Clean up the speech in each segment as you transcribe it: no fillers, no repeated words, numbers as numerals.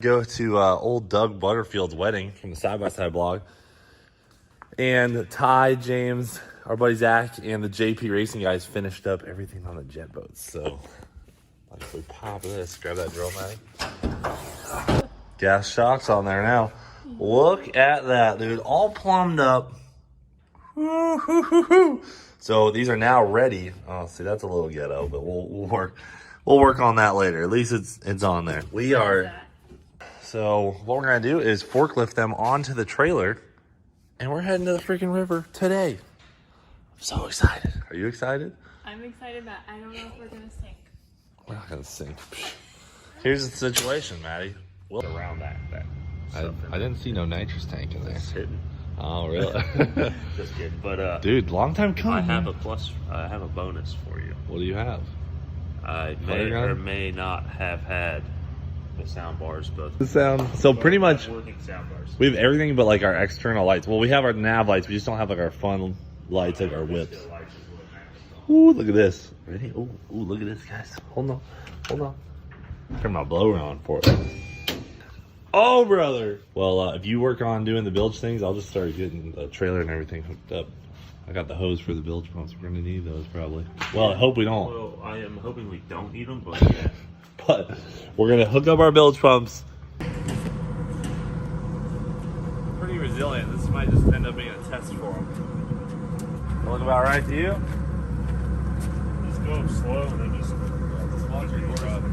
Go to old Doug Butterfield's wedding from the Side-by-Side blog. And Ty, James, our buddy Zach, and the JP Racing guys finished up everything on the jet boats. So, like we pop this, grab that drill matty. Gas shocks on there now. Look at that, dude. All plumbed up. So these are now ready. Oh, see, that's a little ghetto, but we'll work on that later. At least it's on there. We are. So what we're gonna do is forklift them onto the trailer, and we're heading to the freaking river today. I'm so excited. Are you excited? I'm excited, but I don't know if we're gonna sink. We're not gonna sink. Here's the situation, Maddie. We'll Around that I didn't see no nitrous tank in there. It's hidden. Oh, really? Just kidding. But dude, long time coming. I have a plus. I have a bonus for you. What do you have? I may or may not have had the sound bars, both. The sound. So pretty much, working sound bars. we have everything but like our external lights. Well, we have our nav lights. We just don't have like our fun lights, like our whips. Ooh, look at this. Ready? Ooh, look at this, guys. Hold on. Turn my blower on for it. Oh, brother. Well, if you work on doing the bilge things, I'll just start getting the trailer and everything hooked up. I got the hose for the bilge pumps. We're gonna need those probably. Well, I hope we don't. Well, I am hoping we don't need them, but yeah. But we're gonna hook up our bilge pumps. Pretty resilient. This might just end up being a test for them. Look about right to you. Just go slow and then just watch it go up.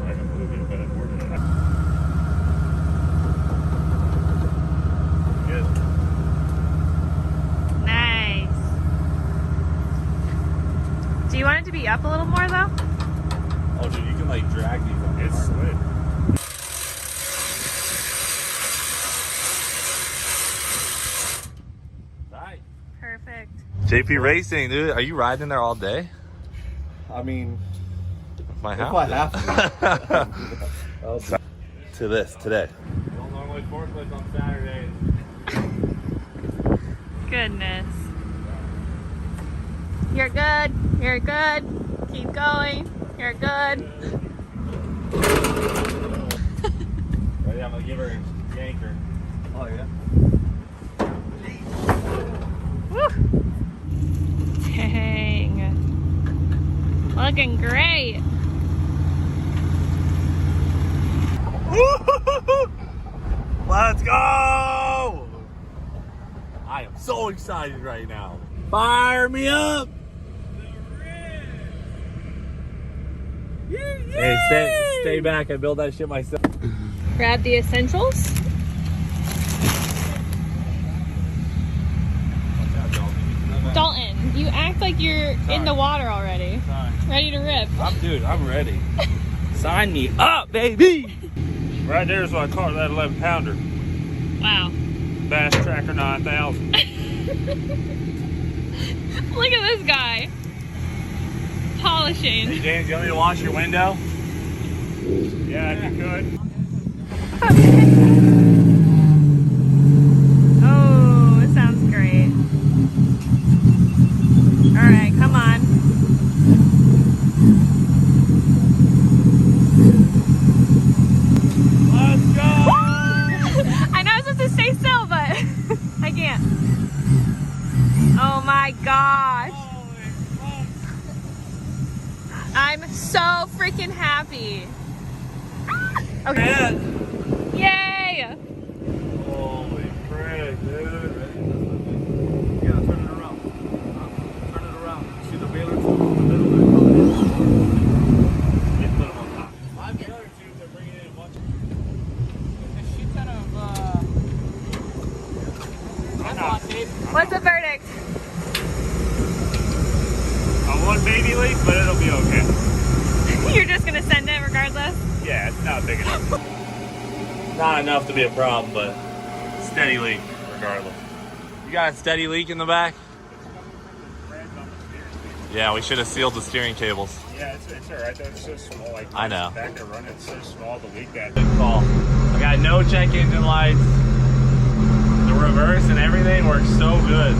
I can move it, but I'm working on it. Good. Nice. Do you want it to be up a little more though? Oh, dude, you can like drag these on the It's car. slid. Right. Perfect. JP Racing, dude. Are you riding there all day? I mean, My if house. I have to. To this today. Don't normally forklift on Saturdays. Goodness. You're good. You're good. Keep going. You're good. Ready? I'm gonna give her a yanker. Oh yeah. Woo. Dang. Looking great. Let's go! I am so excited right now. Fire me up! Hey, stay back. I built that shit myself. Grab the essentials. Dalton, you act like you're in the water already. Ready to rip. I'm ready. Sign me up, baby! Right there is what I caught that 11 pounder. Wow. Bass Tracker 9000. Look at this guy. Polishing. Hey, James, you want me to wash your window? Yeah, if you could. Oh, it sounds great. All right, come on. Let's go! I know I'm supposed to stay still, but I can't. Oh my gosh. I'm so freaking happy. Okay. Yay! Holy frick, dude. You gotta turn it around. Turn it around. See the baler tube in the middle there? Yeah, put them on top. My baler tubes are bringing in a bunch What's the verdict? One baby leak, but it'll be okay. You're just gonna send it regardless? Yeah, it's not big enough. Not enough to be a problem, but steady leak regardless. You got a steady leak in the back? Yeah, we should have sealed the steering cables. Yeah, it's alright though. It's so small. Like, I know. Back to run, it's so small to leak that. Good call. I got no check engine lights. The reverse and everything works so good.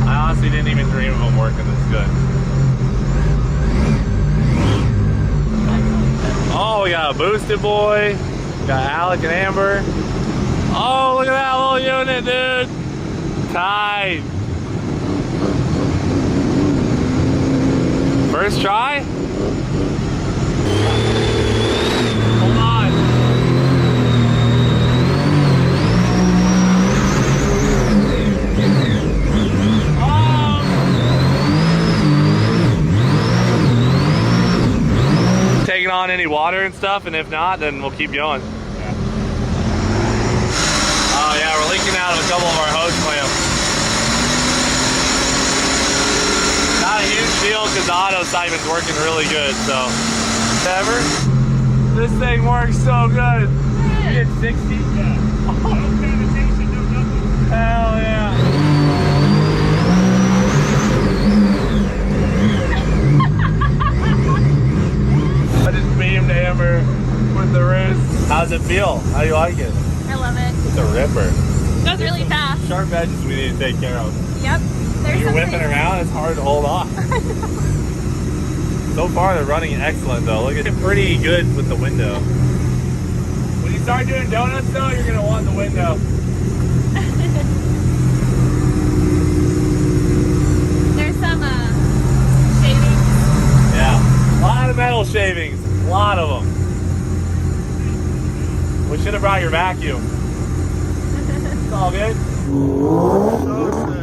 I honestly didn't even dream of them working this good. got a boosted boy. Got Alec and Amber. Oh, look at that little unit, dude. Tight. First try? Hold on. Taking on any water and stuff, and if not, then we'll keep going. Oh yeah, we're leaking out of a couple of our hose clamps. Not a huge deal because the auto siphon's working really good, so. Whatever. This thing works so good. You get 60? Yeah. No sanitation, no nothing. Hell yeah. I just beamed Amber with the wrist. How's it feel? How do you like it? I love it. It's a ripper. It goes really fast. Sharp edges we need to take care of. Yep. When you're whipping around, it's hard to hold off. So far, they're running excellent though. Look at it, pretty good with the window. When you start doing donuts though, you're gonna want the window. There's some shavings. Yeah, a lot of metal shavings, a lot of them. We should have brought your vacuum. It's all good. So sick.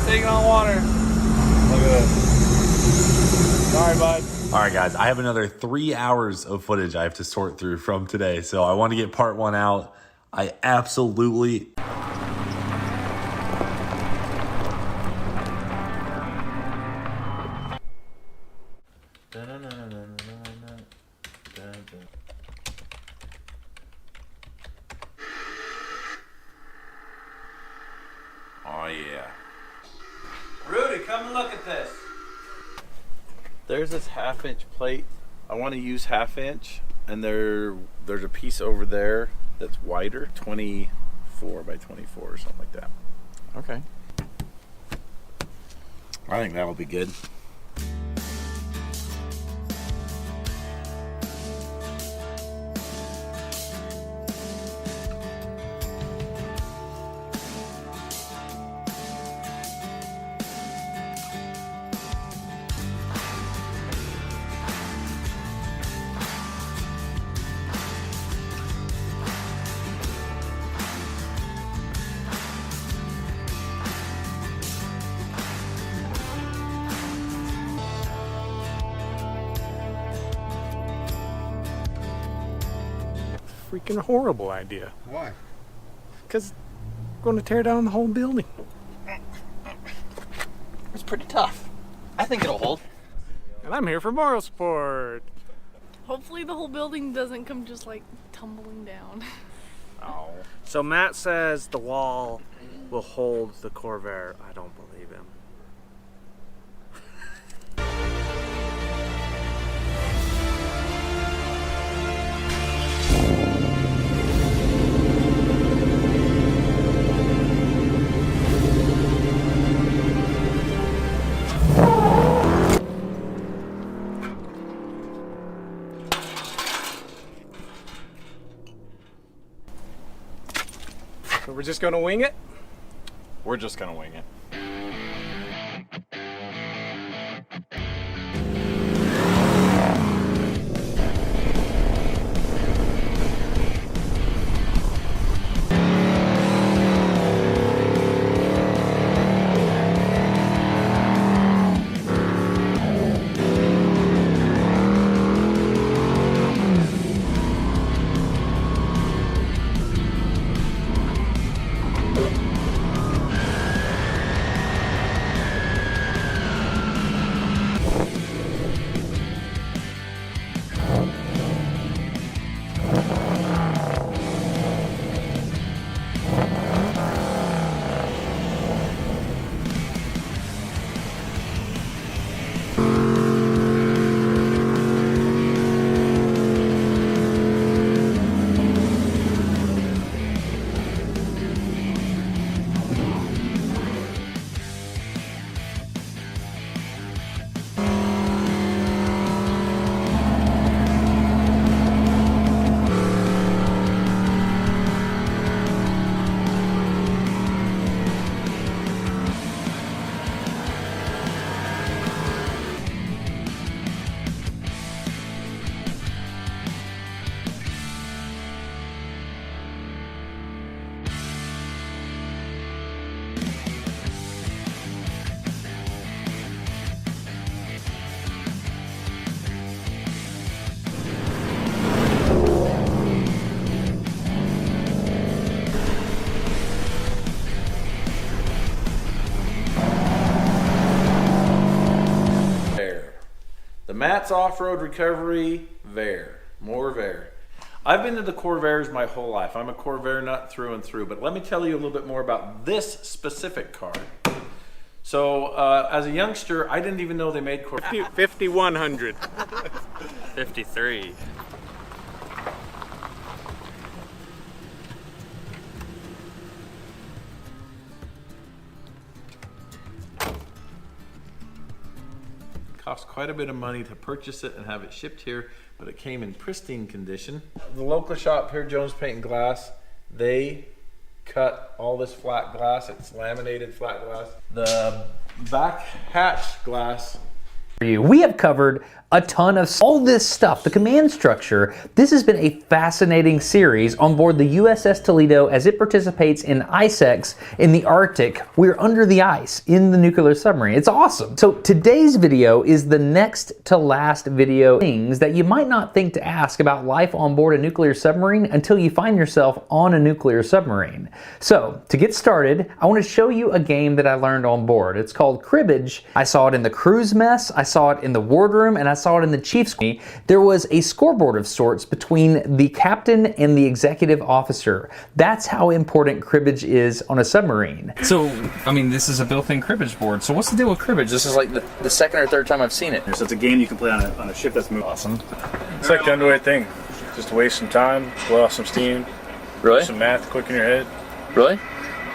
Taking on water. Look at this. Sorry, bud. All right, guys, I have another 3 hours of footage I have to sort through from today, so I want to get part one out. I absolutely... Oh, yeah. Rudy, come and look at this. There's this 1/2-inch plate. I want to use 1/2 inch, and there's a piece over there that's wider, 24 by 24 or something like that. Okay. I think that'll be good. Freaking horrible idea. Why? Because we're going to tear down the whole building. It's pretty tough. I think it'll hold. And I'm here for moral support. Hopefully the whole building doesn't come just like tumbling down. Oh. So Matt says the wall will hold the Corvair. I don't believe him. So we're just gonna wing it? We're just gonna wing it. Matt's Off-Road Recovery Vair. More Vair. I've been into Corvairs my whole life. I'm a Corvair nut through and through, but let me tell you a little bit more about this specific car. So, as a youngster, I didn't even know they made Corvair. 5100. 53. Cost quite a bit of money to purchase it and have it shipped here, but it came in pristine condition. The local shop here, Jones Paint and Glass, they cut all this flat glass. It's laminated flat glass. The back hatch glass. We have covered a ton of all this stuff, the command structure. This has been a fascinating series on board the USS Toledo as it participates in ICEX in the Arctic. We're under the ice in the nuclear submarine. It's awesome. So today's video is the next to last video things that you might not think to ask about life on board a nuclear submarine until you find yourself on a nuclear submarine. So to get started, I want to show you a game that I learned on board. It's called cribbage. I saw it in the crew's mess, I saw it in the wardroom, and I saw it in the chief's. There was a scoreboard of sorts between the captain and the executive officer. That's how important cribbage is on a submarine. So, I mean, this is a built-in cribbage board. So what's the deal with cribbage? This is like the second or third time I've seen it. So it's a game you can play on a ship that's moving. Awesome. It's like the underway thing. Just to waste some time, blow off some steam, Really? some math quick in your head. Really?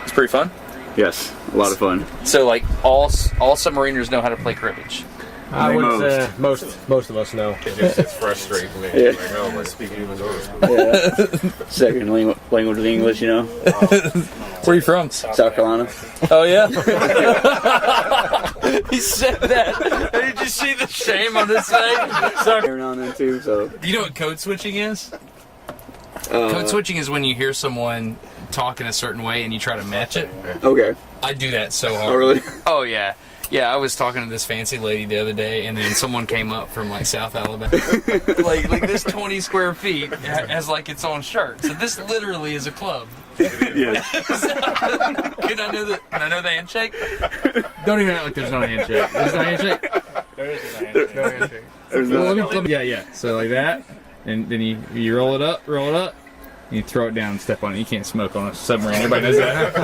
It's pretty fun. Yes, a lot of fun. So, like, all submariners know how to play cribbage. I would say Most of us know. It's frustrating for me. Yeah. Like, oh, my speaking English over. yeah. Second language of English, you know. Where are you from? South Carolina. Oh, yeah? He said that. Did you see the shame on his face? Every now and then too. So. Do you know what code switching is? Code switching is when you hear someone talk in a certain way and you try to match it. Okay. I do that so hard. Oh really? Oh, yeah. Yeah, I was talking to this fancy lady the other day, and then someone came up from like South Alabama. like this 20 square feet has like its own shirt. So this literally is a club. Yes. Can I know the handshake? Don't even act like there's no handshake. There's no handshake. There is a handshake. No handshake. There's Well, not. let me, yeah. So like that, and then you roll it up. You throw it down and step on it. You can't smoke on a submarine. Everybody knows that.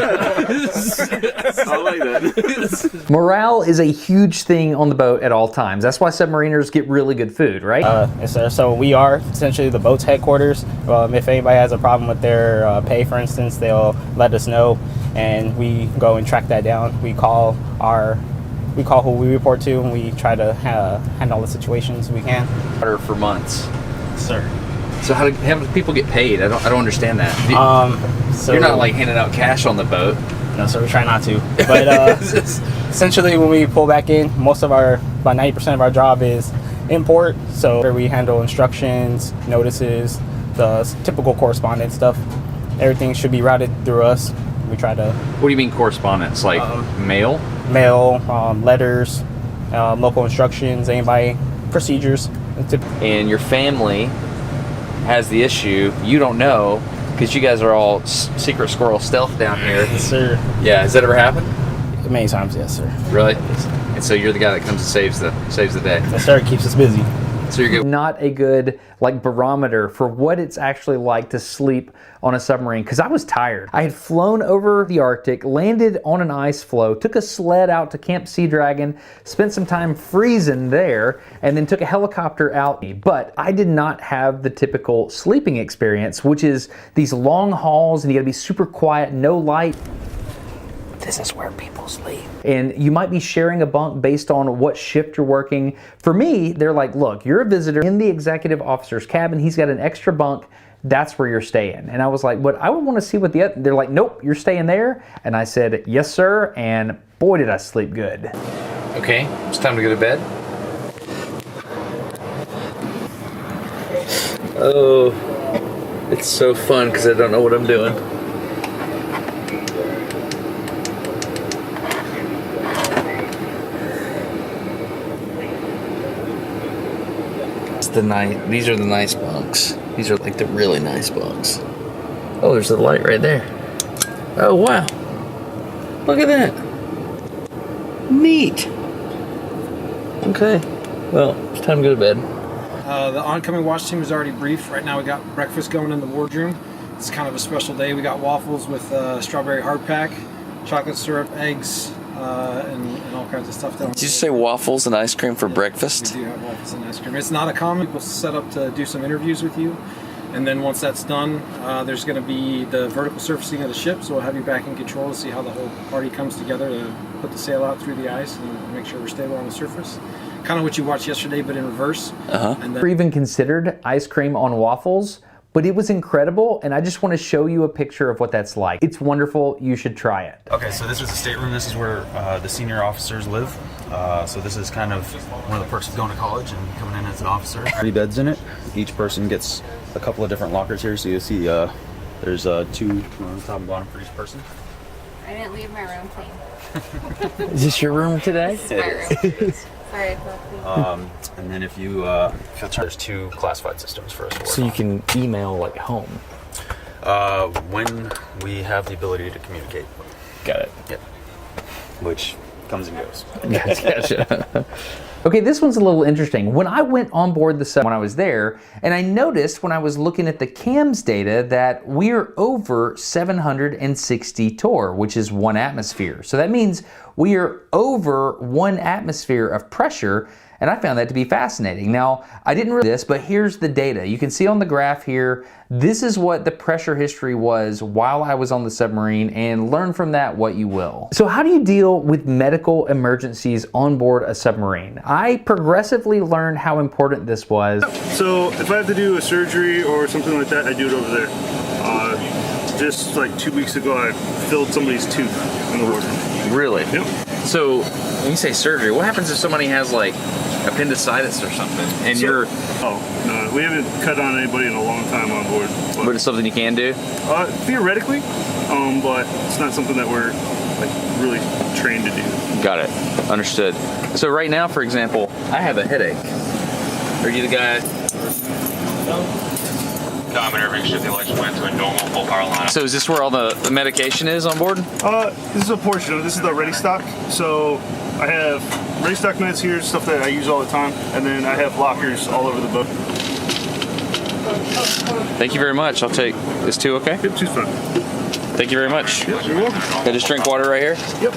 I like that. Morale is a huge thing on the boat at all times. That's why submariners get really good food, right? Yes, sir. So we are essentially the boat's headquarters. If anybody has a problem with their pay, for instance, they'll let us know, and we go and track that down. We call who we report to, and we try to handle the situations we can. For months. Sir. So how do people get paid? I don't understand that. So You're not like handing out cash on the boat. No, sir. We try not to. But essentially, when we pull back in, about 90% of our job is import. So we handle instructions, notices, the typical correspondence stuff. Everything should be routed through us. We try to. What do you mean correspondence? Like mail? Mail, letters, local instructions, anybody, procedures. And your family has the issue. You don't know because you guys are all secret squirrel stealth down here. Yes, sir. Yeah, has that ever happened? Many times, yes, sir. Really? And so you're the guy that comes and saves the day. Yes, sir. It keeps us busy. So you're good. Not a good barometer for what it's actually like to sleep on a submarine, because I was tired. I had flown over the Arctic, landed on an ice floe, took a sled out to Camp Sea Dragon, spent some time freezing there, and then took a helicopter out. But I did not have the typical sleeping experience, which is these long hauls and you gotta be super quiet, no light. This is where people sleep. And you might be sharing a bunk based on what shift you're working. For me, they're like, look, you're a visitor in the executive officer's cabin. He's got an extra bunk. That's where you're staying. And I was like, but I would want to see what they're like, nope, you're staying there. And I said, yes, sir. And boy, did I sleep good. Okay, it's time to go to bed. Oh, it's so fun because I don't know what I'm doing. These are the nice bunks. These are like the really nice bunks. Oh, there's the light right there. Oh, wow. Look at that. Neat. Okay. Well, it's time to go to bed. The oncoming watch team is already briefed. Right now we got breakfast going in the wardroom. It's kind of a special day. We got waffles with strawberry hard pack, chocolate syrup, eggs, and all kinds of stuff. Did you say waffles and ice cream for breakfast? We do have waffles and ice cream. It's not a common. We'll set up to do some interviews with you. And then once that's done, there's going to be the vertical surfacing of the ship. So we'll have you back in control to see how the whole party comes together to put the sail out through the ice and make sure we're stable on the surface. Kind of what you watched yesterday, but in reverse. And then never even considered ice cream on waffles, but it was incredible, and I just want to show you a picture of what that's like. It's wonderful. You should try it. Okay, so this is the stateroom. This is where the senior officers live. So this is kind of one of the perks of going to college and coming in as an officer. 3 beds in it. Each person gets a couple of different lockers here. So you'll see there's 2 on the top and bottom for each person. I didn't leave my room clean. Is this your room today? This is my room. Sorry, I felt clean. And then if you there's 2 classified systems for us to work So you can email like home. when we have the ability to communicate. Got it. Yep. Which comes and goes. Gotcha. Okay, this one's a little interesting. When I went on board the sub when I was there, and I noticed when I was looking at the cams data that we're over 760 torr, which is 1 atmosphere. So that means we are over 1 atmosphere of pressure, and I found that to be fascinating. Now, I didn't really this, but here's the data. You can see on the graph here, this is what the pressure history was while I was on the submarine, and learn from that what you will. So how do you deal with medical emergencies on board a submarine? I progressively learned how important this was. So if I have to do a surgery or something like that, I do it over there. Just like 2 weeks ago, I filled somebody's tooth in the wardroom. Really? Yep. So when you say surgery, what happens if somebody has like appendicitis or something and you're... Oh, no, we haven't cut on anybody in a long time on board. But it's something you can do? Theoretically, but it's not something that we're like really trained to do. Got it. Understood. So right now, for example, I have a headache. Are you the guy? Everything should be like went to a normal full power line. So is this where all the medication is on board? This is a portion of it. This is the ready stock. So I have ready stock meds here, stuff that I use all the time, and then I have lockers all over the boat. Thank you very much. I'll take this too, okay? Yep, two's fine. Thank you very much. Yep, you're welcome. Can I just drink water right here? Yep.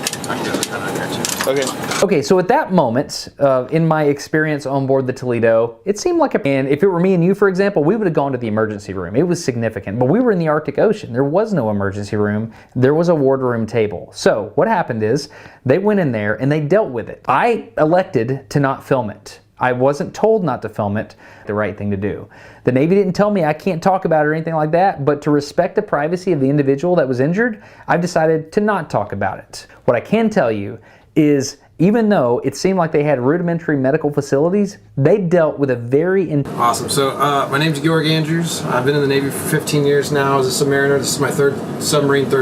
Okay. Okay, so at that moment, in my experience on board the Toledo, it seemed like and if it were me and you, for example, we would have gone to the emergency room. It was significant, but we were in the Arctic Ocean. There was no emergency room. There was a wardroom table. So what happened is they went in there and they dealt with it. I elected to not film it. I wasn't told not to film it, the right thing to do. The Navy didn't tell me I can't talk about it or anything like that, but to respect the privacy of the individual that was injured, I've decided to not talk about it. What I can tell you is, even though it seemed like they had rudimentary medical facilities, they dealt with a very... Awesome. So my name's Georg Andrews. I've been in the Navy for 15 years now as a submariner. This is my third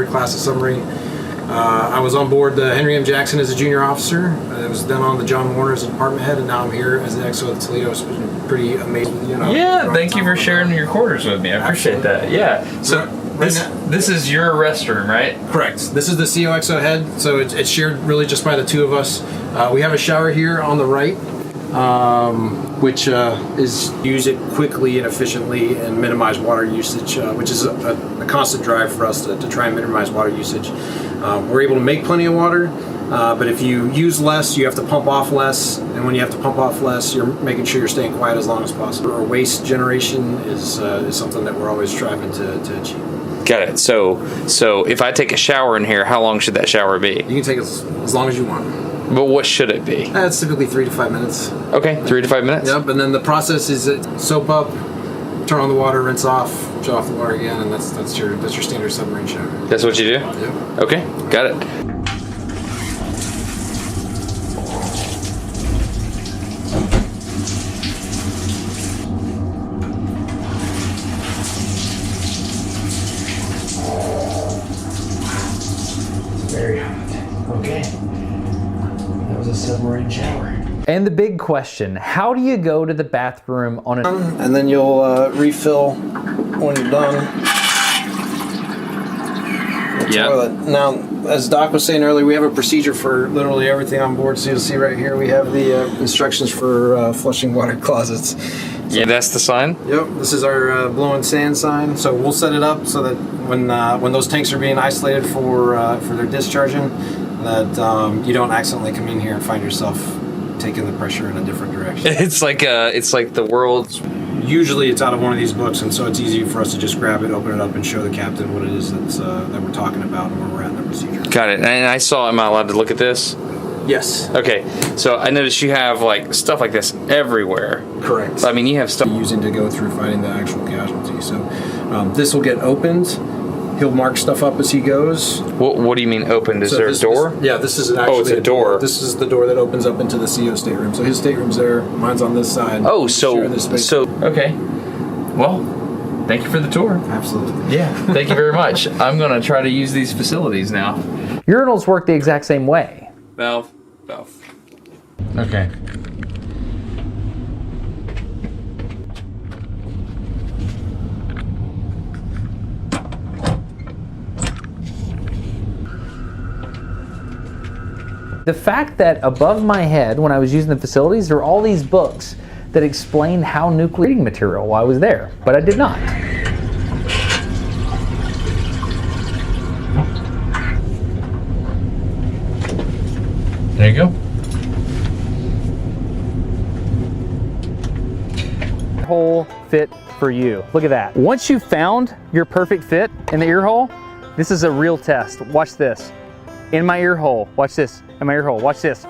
class of submarine. I was on board the Henry M. Jackson as a junior officer. I was then on the John Warner as a department head, and now I'm here as the XO of the Toledo. It's been pretty amazing. You know, yeah, thank you for sharing your quarters with me. I appreciate that. Yeah. So this is your restroom, right? Correct. This is the COXO head, so it's shared really just by the 2 of us. We have a shower here on the right, which is use it quickly and efficiently and minimize water usage, which is a constant drive for us to try and minimize water usage. We're able to make plenty of water, but if you use less, you have to pump off less, and when you have to pump off less, you're making sure you're staying quiet as long as possible. Our waste generation is something that we're always striving to achieve. Got it. So if I take a shower in here, how long should that shower be? You can take as long as you want. But what should it be? It's typically 3 to 5 minutes. Okay, 3 to 5 minutes? Yep, and then the process is soap up, turn on the water, rinse off, shut off the water again, and that's your standard submarine shower. That's what you do? Yep. Okay, got it. Very hot. Okay. That was a submarine shower. And the big question, how do you go to the bathroom on a... And then you'll refill when you're done. Yeah. toilet. Now, as Doc was saying earlier, we have a procedure for literally everything on board. So you'll see right here, we have the instructions for flushing water closets. Yeah, that's the sign? Yep, this is our blowing sand sign. So we'll set it up so that when those tanks are being isolated for their discharging, that you don't accidentally come in here and find yourself taking the pressure in a different direction. It's like the world's... Usually it's out of one of these books, and so it's easy for us to just grab it, open it up, and show the captain what it is that we're talking about and where we're at in the procedure. Got it. And I saw, am I allowed to look at this? Yes. Okay, so I noticed you have like stuff like this everywhere. Correct. I mean, you have stuff using to go through finding the actual casualty. So this will get opened. He'll mark stuff up as he goes. What do you mean opened? Is there a door? This is actually it's a door. This is the door that opens up into the CO stateroom. So his stateroom's there. Mine's on this side. Oh, so okay. Well, thank you for the tour. Absolutely. Yeah. Thank you very much. I'm gonna try to use these facilities now. Urinals work the exact same way. Valve. Okay. The fact that above my head, when I was using the facilities, there were all these books that explained how nuclear reading material while I was there, but I did not. There you go. Hole fit for you. Look at that. Once you've found your perfect fit in the ear hole, this is a real test. Watch this. In my ear hole. Watch this. In my ear hole. Watch this.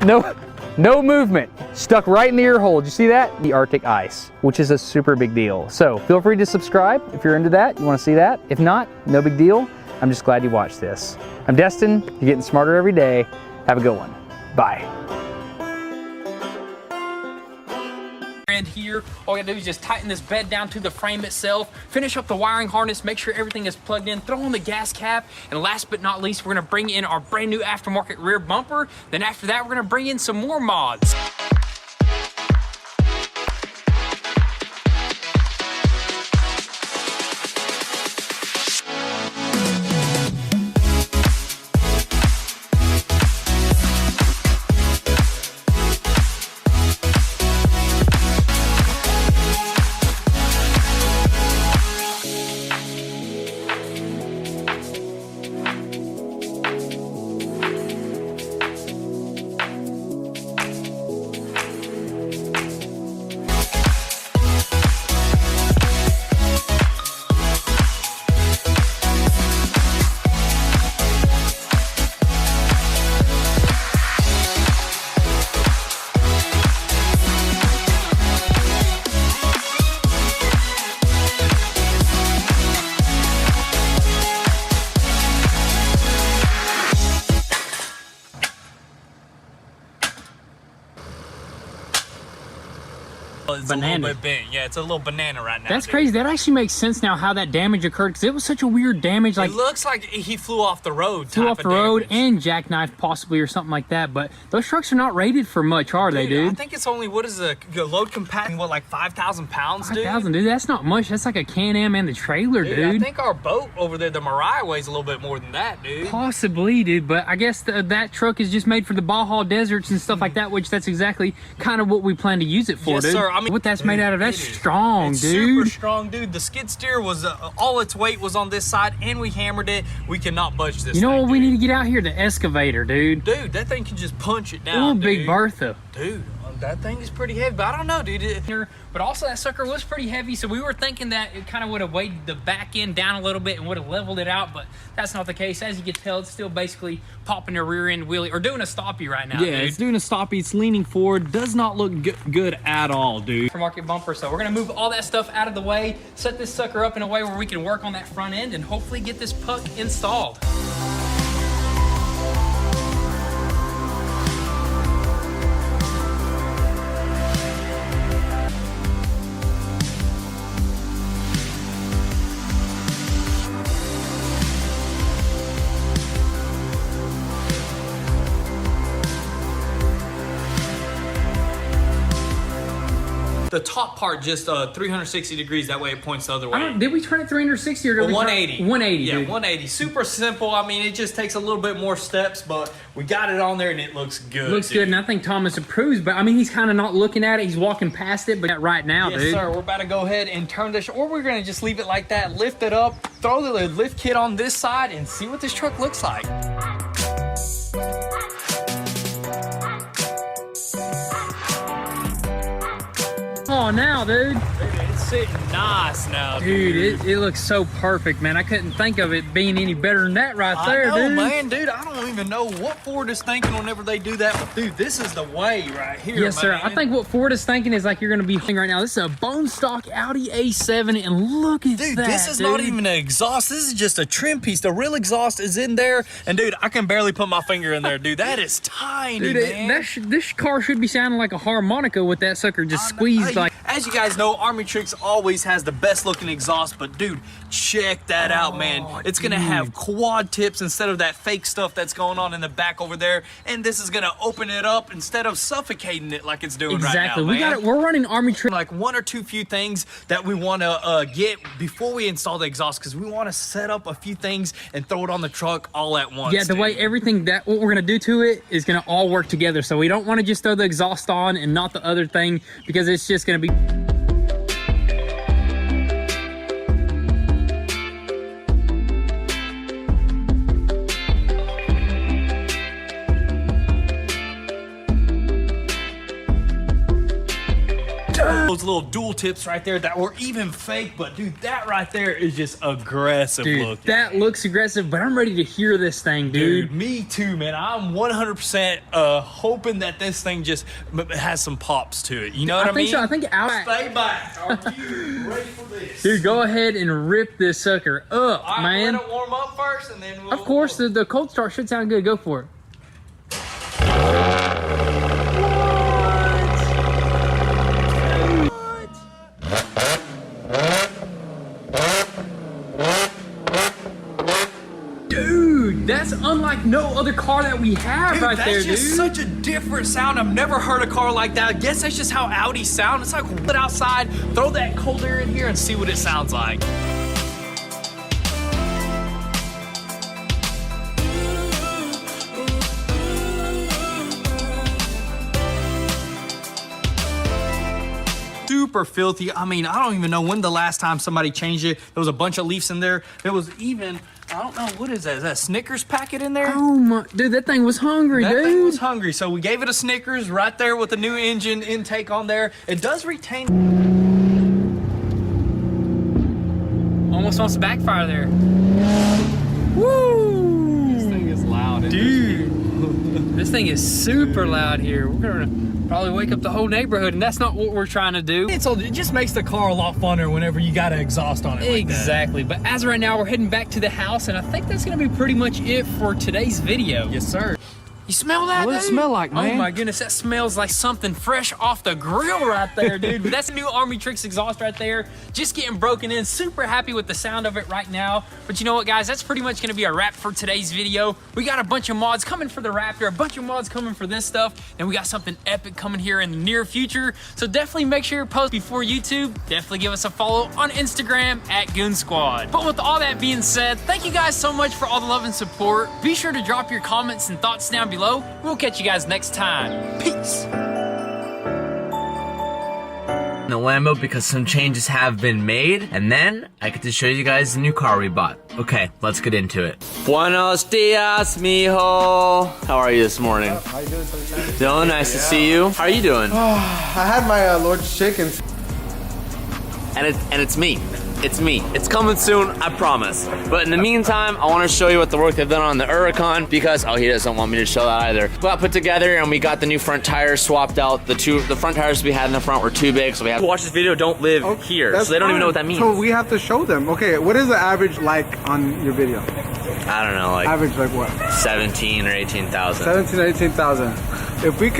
No movement. Stuck right in the ear hole. Did you see that? The Arctic ice, which is a super big deal. So feel free to subscribe if you're into that. You want to see that. If not, no big deal. I'm just glad you watched this. I'm Destin. You're getting smarter every day. Have a good one. Bye. Here, all you gotta do is just tighten this bed down to the frame itself, finish up the wiring harness, make sure everything is plugged in, throw on the gas cap, and last but not least, we're gonna bring in our brand new aftermarket rear bumper. Then after that, we're gonna bring in some more mods. It's a little bit bent. Yeah, it's a little banana right now. That's crazy. That actually makes sense now how that damage occurred, because it was such a weird damage. Like, it looks like he flew off the road. Flew off the road and jackknifed possibly or something like that. But those trucks are not rated for much, are they, dude? I think it's only, what is the load compact? What, like 5,000 pounds, dude? 5,000, dude. That's not much. That's like a Can-Am and the trailer, dude. I think our boat over there, the Mariah, weighs a little bit more than that, dude. Possibly, dude. But I guess that truck is just made for the Baja deserts and stuff like that, which that's exactly kind of what we plan to use it for, yes, dude. Sir. I mean, what that's made out of, that's strong, it's dude. Super strong, dude. The skid steer was all its weight was on this side, and we hammered it. We cannot budge this. You know thing, what we need to get out here? The excavator, dude. Dude, that thing can just punch it down. Or Big Bertha. Dude, that thing is pretty heavy, but I don't know, dude. But also that sucker was pretty heavy, so we were thinking that it kind of would have weighed the back end down a little bit and would have leveled it out, but that's not the case. As you can tell, it's still basically popping the rear end wheelie, or doing a stoppie right now, yeah, dude. It's doing a stoppie. It's leaning forward. Does not look good at all, dude. Aftermarket bumper, so we're gonna move all that stuff out of the way, set this sucker up in a way where we can work on that front end and hopefully get this puck installed. the top part just 360 degrees. That way it points the other way. Did we turn it 360 or did we 180? 180. Yeah, dude. 180. Super simple. I mean, it just takes a little bit more steps, but we got it on there and it looks good. Looks good, and I think Thomas approves. But I mean, he's kind of not looking at it. He's walking past it. But right now, yes, dude. sir. We're about to go ahead and turn this, or we're gonna just leave it like that. Lift it up, throw the lift kit on this side, and see what this truck looks like. Oh, now, dude. It's sitting nice now, Dude, it looks so perfect, man. I couldn't think of it being any better than that right there, I know, dude. man, dude. I don't even know what Ford is thinking whenever they do that, but dude, this is the way right here. Yes, sir. man. I think what Ford is thinking is like you're going to be right now. This is a bone stock Audi A7, and look at Dude, that. this is not even an exhaust. This is just a trim piece. The real exhaust is in there, and dude, I can barely put my finger in there, dude. That is tiny, Dude, man. this car should be sounding like a harmonica with that sucker just squeezed like. As you guys know, Army Tricks always has the best looking exhaust, but dude, check that out, man. It's gonna have quad tips instead of that fake stuff that's going on in the back over there, and this is gonna open it up instead of suffocating it like it's doing Exactly. right now, We got it. We're running Army Tricks. Like one or two few things that we want to get before we install the exhaust, because we want to set up a few things and throw it on the truck all at once. Yeah, the way everything that what we're gonna do to it is gonna all work together. So we don't want to just throw the exhaust on and not the other thing, because it's just gonna be. Those little dual tips right there that were even fake, but dude, that right there is just aggressive Dude, looking. that looks aggressive, but I'm ready to hear this thing, dude. Me too, man. I'm 100% hoping that this thing just has some pops to it. You know what I mean? So. I think Stay back. Are you ready for this? Dude, go ahead and rip this sucker up, All right, man. let it warm up first, and then we'll... Of course, the cold start should sound good. Go for it. Dude, that's unlike no other car that we have Dude, right there, that's just dude. such a different sound. I've never heard a car like that. I guess that's just how Audi sound. It's like, put it outside, throw that cold air in here, and see what it sounds like. Super filthy. I mean, I don't even know when the last time somebody changed it. There was a bunch of leaves in there. There was even, I don't know, what is that? Is that a Snickers packet in there? Oh my, dude, that thing was hungry, That dude. thing was hungry, so we gave it a Snickers right there with the new engine intake on there. It does retain. Almost wants to backfire there. Woo! This thing is loud, dude. This thing is super loud here. We're gonna probably wake up the whole neighborhood, and that's not what we're trying to do. It just makes the car a lot funner whenever you got an exhaust on it. Exactly. But as of right now, we're heading back to the house, and I think that's gonna be pretty much it for today's video. Yes, sir. You smell that, What dude? does it smell like, man? Oh my goodness, that smells like something fresh off the grill right there, dude. But that's a new Army Tricks exhaust right there. Just getting broken in. Super happy with the sound of it right now. But you know what, guys? That's pretty much gonna be a wrap for today's video. We got a bunch of mods coming for the Raptor, a bunch of mods coming for this stuff, and we got something epic coming here in the near future. So definitely make sure you post before YouTube. Definitely give us a follow on Instagram at Goon Squad. But with all that being said, thank you guys so much for all the love and support. Be sure to drop your comments and thoughts down below. We'll catch you guys next time. Peace. The Lambo because some changes have been made, and then I get to show you guys the new car we bought. Okay, let's get into it. Buenos dias, mijo. How are you this morning? How you doing? Dylan, nice to see you. How are you doing? I had my Lord's chicken. And it's me. It's me. It's coming soon, I promise. But in the meantime, I want to show you what the work they've done on the Huracan because, oh, he doesn't want me to show that either. We got put together and we got the new front tires swapped out. The front tires we had in the front were too big, so we have to watch this video. Don't live here, so they don't even know what that means. So we have to show them. Okay, what is the average like on your video? I don't know, like average like what? 17 or 18,000. 17 or 18,000. If we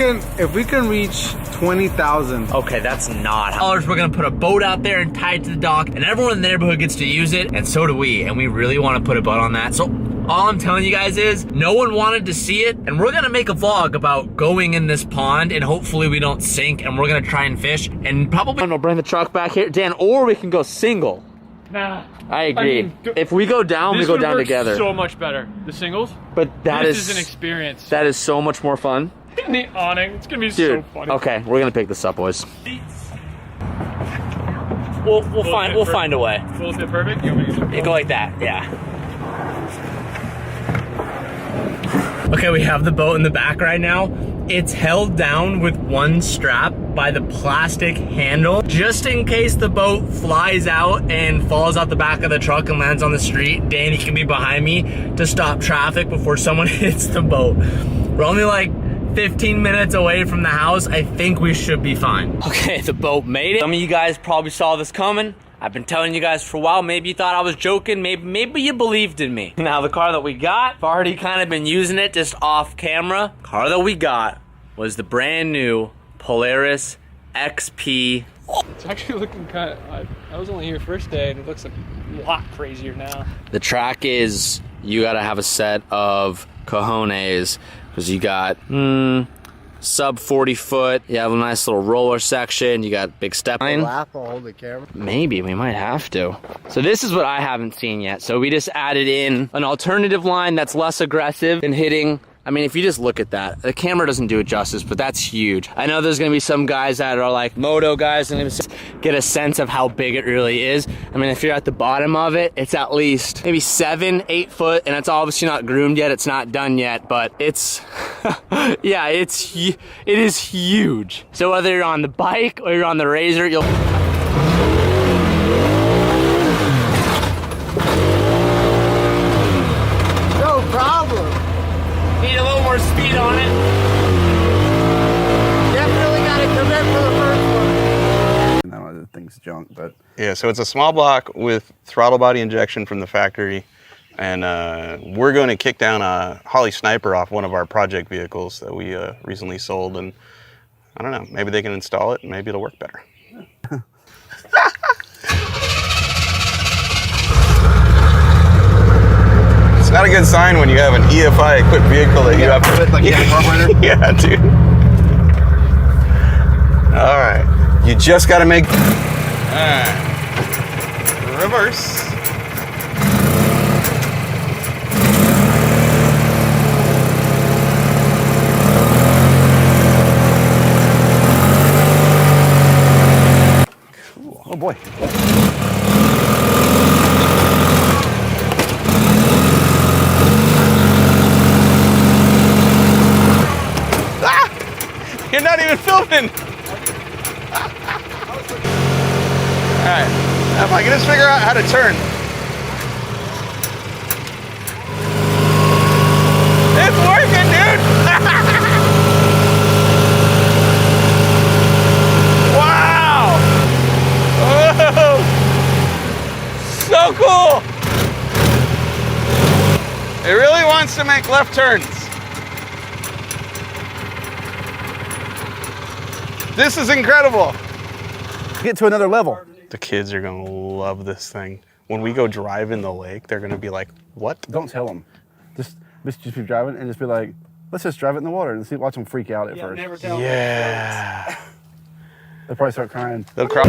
can reach 20,000. Okay, that's not how we're gonna put a boat out there and tie it to the dock, and everyone in the neighborhood gets to use it, and so do we, and we really want to put a boat on that. So all I'm telling you guys is, no one wanted to see it, and we're gonna make a vlog about going in this pond, and hopefully we don't sink, and we're gonna try and fish, and probably we'll bring the truck back here, Dan, or we can go single. Nah. I agree. mean, if we go down, we go down together. So much better. The singles. But this is an experience. That is so much more fun. In the awning, it's gonna be Dude, so funny. okay, we're gonna pick this up, boys. We'll find a way. Will it fit perfect? You go like that, yeah. Okay, we have the boat in the back right now. It's held down with one strap by the plastic handle, just in case the boat flies out and falls out the back of the truck and lands on the street. Danny can be behind me to stop traffic before someone hits the boat. We're only like 15 minutes away from the house. I think we should be fine. Okay, the boat made it. Some of you guys probably saw this coming. I've been telling you guys for a while. Maybe you thought I was joking. Maybe you believed in me. Now the car that we got, I've already kind of been using it just off camera. Car that we got was the brand new Polaris XP. It's actually looking kind of, I was only here first day and it looks like a lot crazier now. The track is, you gotta have a set of cojones, because you got sub 40 foot, you have a nice little roller section, you got big step line. Laugh, I'll hold the camera. Maybe, we might have to. So this is what I haven't seen yet. So we just added in an alternative line that's less aggressive than hitting. I mean, if you just look at that, the camera doesn't do it justice, but that's huge. I know there's gonna be some guys that are like moto guys and get a sense of how big it really is. I mean, if you're at the bottom of it, it's at least maybe 7, 8 foot, and it's obviously not groomed yet, it's not done yet, but it's, yeah, it is huge. So whether you're on the bike or you're on the Razor, you'll, No problem. need a little more speed on it. Definitely got to commit for the first one. I don't know, the thing's junk, but yeah. So it's a small block with throttle body injection from the factory, and we're going to kick down a Holly Sniper off one of our project vehicles that we recently sold, and I don't know. Maybe they can install it, and maybe it'll work better. It's not a good sign when you have an EFI equipped vehicle that you have to put like a carburetor. Yeah, dude. All right, you just got to make. All right, reverse. Cool. Oh boy. You're not even filming. All right, now if I can just figure out how to turn. It's working, dude. Wow. Whoa. So cool. It really wants to make left turns. This is incredible. Get to another level. The kids are gonna love this thing. When we go drive in the lake, they're gonna be like, what? Don't tell them. Just be driving and just be like, let's just drive it in the water and see, watch them freak out at first. Never tell yeah. They'll probably start crying. They'll cry.